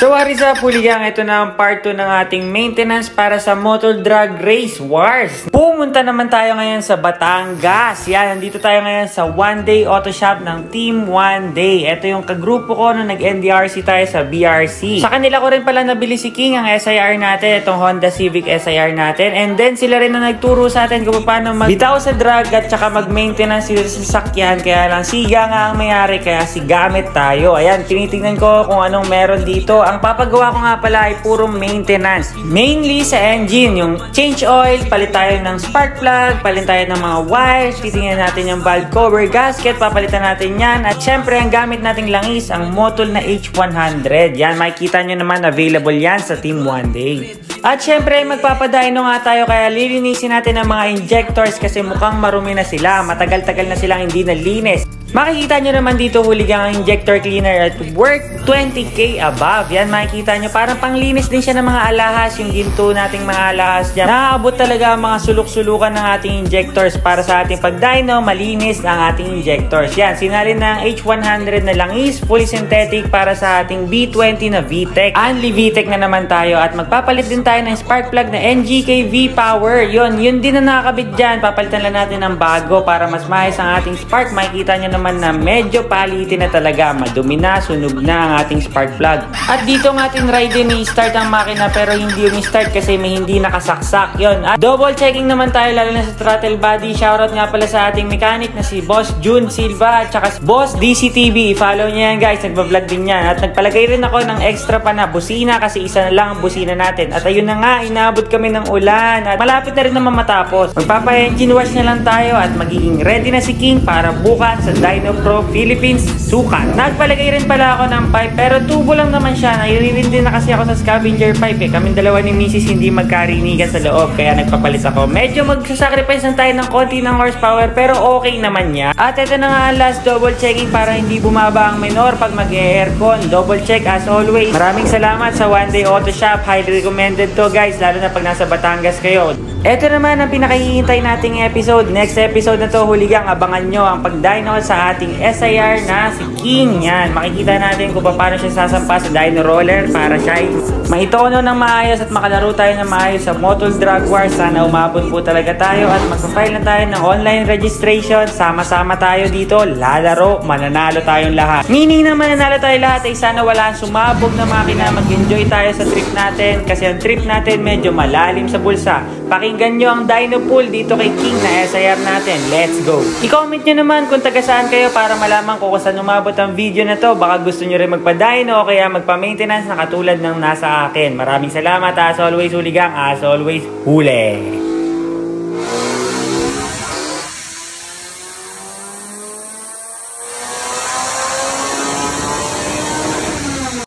So what is up, Huligang? Ito na ang part 2 ng ating maintenance para sa Motor Drag Race Wars. Pumunta naman tayo ngayon sa Batangas. Yan, nandito tayo ngayon sa One Day Auto Shop ng Team One Day. Ito yung kagrupo ko nung nag-NDRC tayo sa BRC. Sa kanila ko rin pala nabili si King ang SIR natin, itong Honda Civic SIR natin. And then sila rin na nagturo sa atin kung paano magbitaw sa drag at saka mag-maintenance sila sa sakyan. Kaya lang siga nga ang mayari, kaya sigamit tayo. Ayan, tinitingnan ko kung anong meron dito. Ang papagawa ko nga pala ay puro maintenance. Mainly sa engine, yung change oil, palit tayo ng spark plug, palit tayo ng mga wires, titingnan natin yung valve cover gasket, papalitan natin yan. At syempre, ang gamit nating langis, ang Motol na H100. Yan, makikita nyo naman, available yan sa Team One Day. At syempre, magpapadino nga tayo, kaya lilinisin natin ang mga injectors kasi mukhang marumi na sila. Matagal-tagal na silang hindi nalinis. Makikita nyo naman dito, Huligang, ang injector cleaner at worth 20k above. Yan, makikita nyo, parang panglinis din siya ng mga alahas, yung ginto nating mga alahas dyan. Nakaabot talaga ang mga sulok-sulukan ng ating injectors para sa ating pagdyno, malinis ang ating injectors. Yan, sinalin ng H100 na langis, fully synthetic para sa ating B20 na VTEC. Only VTEC na naman tayo at magpapalit din tayo ng spark plug na NGK V-Power. Yun din na nakakabit dyan. Papalitan lang natin ng bago para mas maayos ang ating spark. Makikita nyo naman na medyo palitin na talaga, madumi na, sunog na ang ating spark plug. At dito ng ating ride din i-start ang makina pero hindi yung start kasi may hindi nakasaksak. Yun. At double checking naman tayo lalo na sa throttle body. Shoutout nga pala sa ating mechanic na si Boss June Silva at saka Boss DCTV. I-follow niya yan, guys. Nagbablog din yan. At nagpalagay rin ako ng extra pa na busina kasi isa na lang ang busina natin. At ayun na nga, inaabot kami ng ulan at malapit na rin naman matapos. Magpapa-engine wash na lang tayo at magiging ready na si King para bukas sa Dyno Pro Philippines sukat. Nagpalagay rin pala ako ng pipe pero tubo lang naman siya. Nairirin din na kasi ako sa scavenger pipe eh. Kaming dalawa ni Mrs. hindi magkarinigan sa loob kaya nagpapalit ako. Medyo magsasacrifice lang tayo ng konti ng horsepower pero okay naman niya. At ito na nga ang last double checking para hindi bumaba ang minor pag mag-aircon. Double check as always. Maraming salamat sa One Day Auto Shop. Highly recommended to, guys, lalo na pag nasa Batangas kayo. Ito naman ang pinakahihintay nating episode. Next episode na to, Huligang, abangan nyo ang pagdyno sa ating SIR na si King. Yan, makikita natin kung paano siya sasampa sa dyno roller para siya ay maitono ng maayos at makalaro tayo ng maayos sa Motor Drag Wars. Sana umabot po talaga tayo at magpa-file na tayo ng online registration. Sama-sama tayo dito, lalaro, mananalo tayong lahat. Meaning na mananalo tayo lahat ay sana wala sumabog na makina. Mag-enjoy tayo sa trip natin kasi ang trip natin medyo malalim sa bulsa. Pakinggan nyo ang dyno pool dito kay King na SIR natin. Let's go! I-comment nyo naman kung taga saan kayo para malaman ko kung saan umabot ang video na to. Baka gusto nyo rin magpa-dyno o kaya magpa-maintenance na katulad ng nasa akin. Maraming salamat. As always, Huligang. As always, huli!